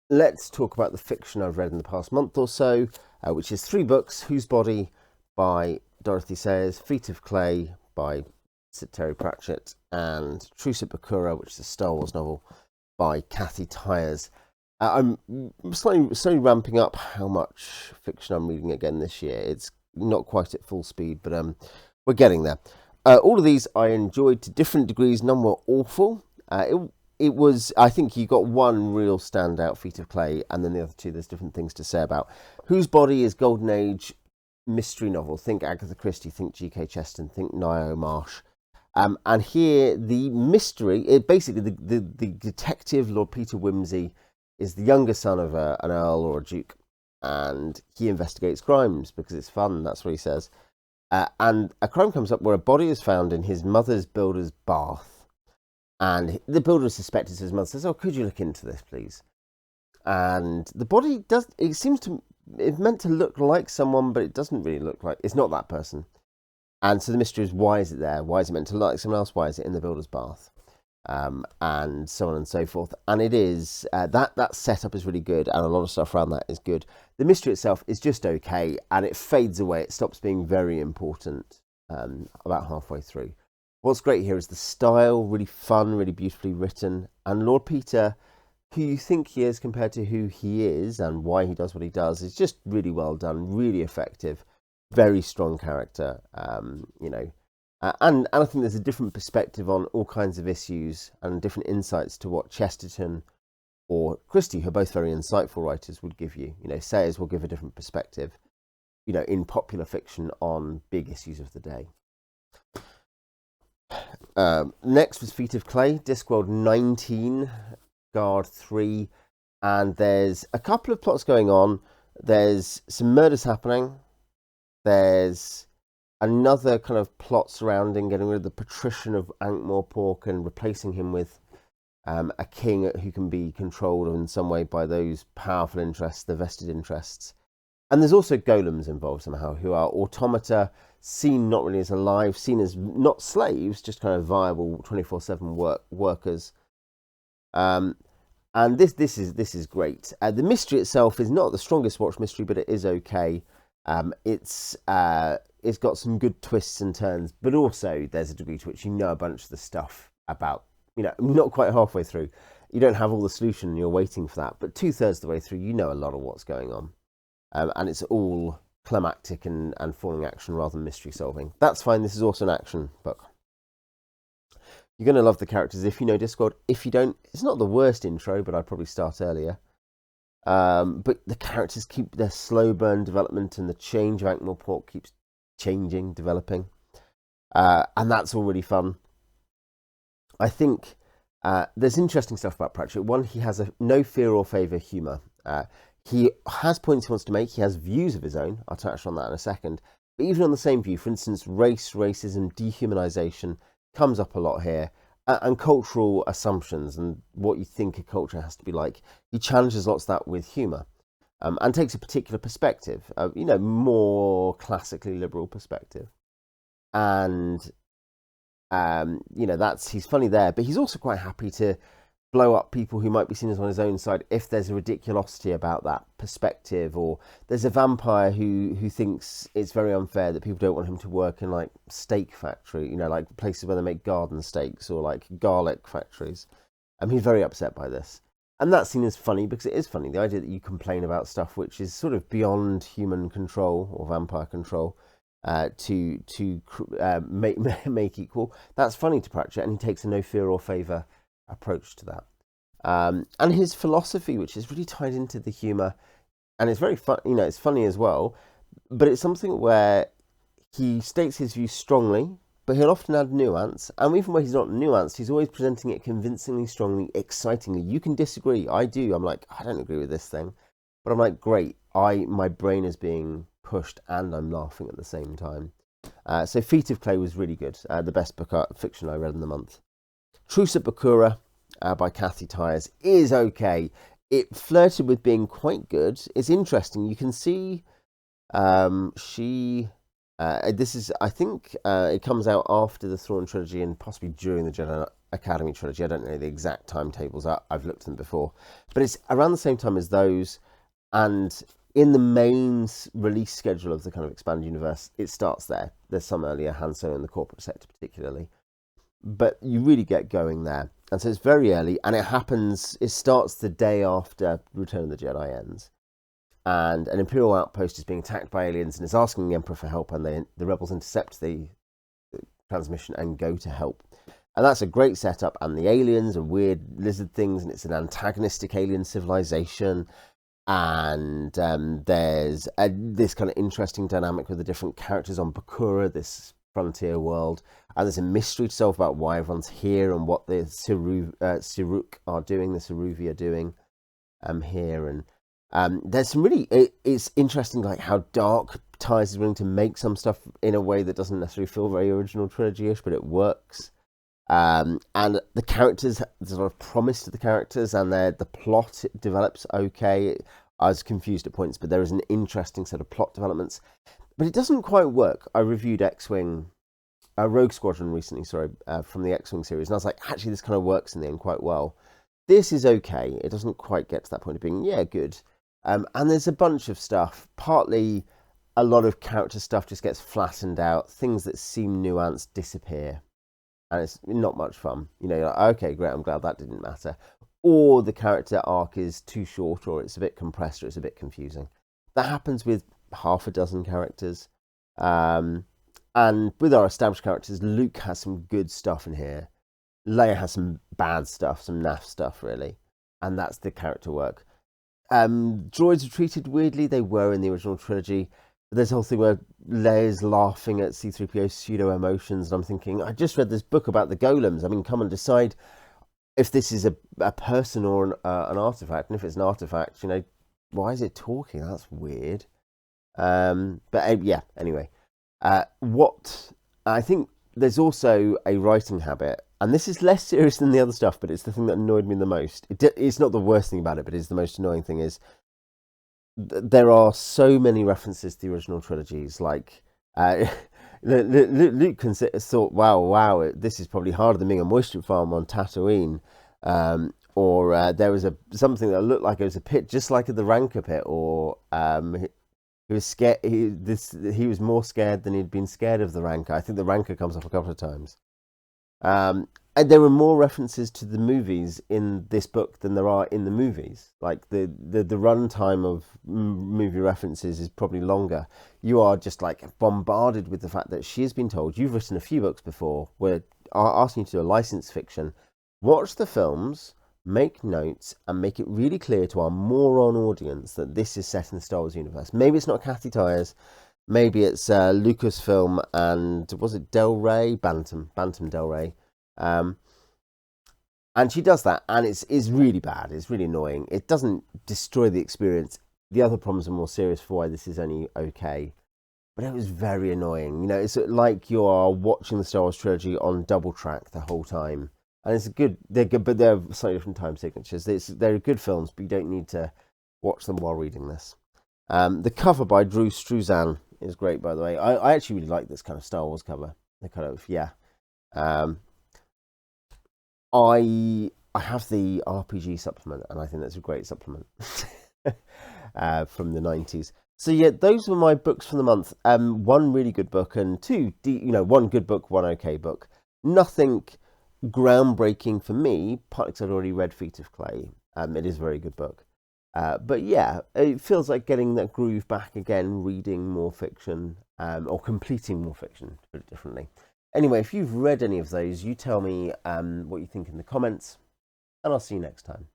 let's talk about the fiction I've read in the past month or so, which is 3 books: Whose Body by Dorothy Sayers, Feet of Clay by Terry Pratchett, and Truce at Bakura, which is a Star Wars novel by Tyers. I'm slowly ramping up how much fiction I'm reading again this year. It's not quite at full speed, but we're getting there. All of these I enjoyed to different degrees. None were awful. It was, I think you got one real standout, Feet of Clay, and then the other two there's different things to say about. Whose Body is Golden Age mystery novel. Think Agatha Christie, think G.K. Chesterton, think Nio Marsh. And here the mystery, basically the detective, Lord Peter Wimsey, is the younger son of an earl or a duke, and he investigates crimes because it's fun, that's what he says. And a crime comes up where a body is found in his mother's builder's bath, and the builder is suspected, so his mother says, "Oh, could you look into this, please?" And the body does, it's meant to look like someone, but it doesn't really look like, it's not that person. And so the mystery is, why is it there? Why is it meant to look like someone else? Why is it in the builder's bath? And so on and so forth. And it is, that setup is really good, and a lot of stuff around that is good. The mystery itself is just okay, and it fades away. It stops being very important about halfway through. What's great here is the style, really fun, really beautifully written. And Lord Peter, who you think he is compared to who he is and why he does what he does, is just really well done, really effective, very strong character, and I think there's a different perspective on all kinds of issues and different insights to what Chesterton or Christie, who are both very insightful writers, would give you. Sayers will give a different perspective, in popular fiction on big issues of the day. Next was Feet of Clay, Discworld 19, Guard 3, and there's a couple of plots going on. There's some murders happening. There's another kind of plot surrounding getting rid of the patrician of Ankh-Morpork and replacing him with a king who can be controlled in some way by those powerful interests, the vested interests. And there's also golems involved somehow, who are automata, seen not really as alive, seen as not slaves, just kind of viable 24/7 workers. And this is great. The mystery itself is not the strongest watch mystery, but it is okay. It's got some good twists and turns, but also there's a degree to which a bunch of the stuff about, not quite halfway through. You don't have all the solution and you're waiting for that, but 2/3 of the way through, a lot of what's going on. And it's all climactic and falling action rather than mystery solving. That's fine. This is also an action book. You're going to love the characters if you know Discworld. If you don't, it's not the worst intro, but I'd probably start earlier. But the characters keep their slow burn development, and the change of Ankh-Morpork keeps changing, developing. And that's all really fun. I think there's interesting stuff about Pratchett. One, he has a no fear or favour humour. He has points he wants to make. He has views of his own. I'll touch on that in a second. But even on the same view, for instance, racism, dehumanisation comes up a lot here. And cultural assumptions and what you think a culture has to be like. He challenges lots of that with humour, and takes a particular perspective, more classically liberal perspective. And, he's funny there, but he's also quite happy to blow up people who might be seen as on his own side if there's a ridiculosity about that perspective, or there's a vampire who thinks it's very unfair that people don't want him to work in like steak factory, like places where they make garden steaks, or like garlic factories. He's very upset by this, and that's seen as funny because it is funny, the idea that you complain about stuff which is sort of beyond human control or vampire control, to make equal. That's funny to Pratchett, and he takes a no fear or favour approach to that. And his philosophy, which is really tied into the humour, and it's very fun, it's funny as well, but it's something where he states his views strongly, but he'll often add nuance, and even where he's not nuanced, he's always presenting it convincingly, strongly, excitingly. You can disagree, I do, I'm like, I don't agree with this thing, but I'm like, great, my brain is being pushed and I'm laughing at the same time. So Feet of Clay was really good, the best book fiction I read in the month. Truce at Bakura by Tyers is okay. It flirted with being quite good. It's interesting. You can see this is, I think, it comes out after the Thrawn trilogy and possibly during the Academy trilogy. I don't know the exact timetables. I've looked at them before, but it's around the same time as those. And in the main release schedule of the kind of expanded universe, it starts there. There's some earlier, Han Solo in the corporate sector particularly, but you really get going there. And so it's very early, and it starts the day after Return of the Jedi ends. And an Imperial outpost is being attacked by aliens and is asking the Emperor for help, and the rebels intercept the transmission and go to help. And that's a great setup, and the aliens are weird lizard things, and it's an antagonistic alien civilization. And there's this kind of interesting dynamic with the different characters on Bakura, this frontier world, and there's a mystery to solve about why everyone's here and what the Siruk are doing, the Siruvi are doing here. And there's some really, it's interesting like how dark Tyers is willing to make some stuff in a way that doesn't necessarily feel very original trilogy-ish, but it works. And the characters, there's a lot of promise to the characters, and the plot develops okay. I was confused at points, but there is an interesting set of plot developments. But it doesn't quite work. I reviewed X-Wing, Rogue Squadron recently, from the X-Wing series, and I was like, actually, this kind of works in the end quite well. This is okay. It doesn't quite get to that point of being, yeah, good. And there's a bunch of stuff. Partly, a lot of character stuff just gets flattened out. Things that seem nuanced disappear. And it's not much fun. You know, you're like, okay, great, I'm glad that didn't matter. Or the character arc is too short, or it's a bit compressed, or it's a bit confusing. That happens with half a dozen characters. And with our established characters, Luke has some good stuff in here. Leia has some bad stuff, some naff stuff, really. And that's the character work. Droids are treated weirdly. They were in the original trilogy. There's a whole thing where Leia's laughing at C-3PO's pseudo-emotions, and I'm thinking, I just read this book about the golems. I mean, come and decide if this is a person or an artifact. And if it's an artifact, you know, why is it talking? That's weird. Yeah, anyway. What I think there's also a writing habit, and this is less serious than the other stuff, but it's the thing that annoyed me the most. It's not the worst thing about it, but it's the most annoying thing is there are so many references to the original trilogies. Like Luke thought, wow, this is probably harder than being a moisture farm on Tatooine. Or there was something that looked like it was a pit, just like the Rancor pit. Or he was scared. He was more scared than he'd been scared of the Rancor. I think the Rancor comes up a couple of times. And there were more references to the movies in this book than there are in the movies. Like the runtime of movie references is probably longer. You are just like bombarded with the fact that she has been told, you've written a few books before, we're asking you to do a licensed fiction. Watch the films, make notes, and make it really clear to our moron audience that this is set in the Star Wars universe. Maybe it's not Kathy Tyers. Maybe it's Lucasfilm and, was it Del Rey? Bantam Del Rey. And she does that, and it's really bad. It's really annoying. It doesn't destroy the experience. The other problems are more serious for why this is only okay. But it was very annoying. You know, it's like you are watching the Star Wars trilogy on double track the whole time. And it's good. They're good, but they're slightly different time signatures. They're good films, but you don't need to watch them while reading this. The cover by Drew Struzan is great, by the way. I actually really like this kind of Star Wars cover. The kind of, yeah. I have the RPG supplement, and I think that's a great supplement from the 90s. So yeah, those were my books for the month. One really good book, and one good book, one okay book. Nothing groundbreaking for me, partly because I'd already read Feet of Clay. It is a very good book. But yeah, it feels like getting that groove back again, reading more fiction, or completing more fiction, to put it differently. Anyway, if you've read any of those, you tell me what you think in the comments, and I'll see you next time.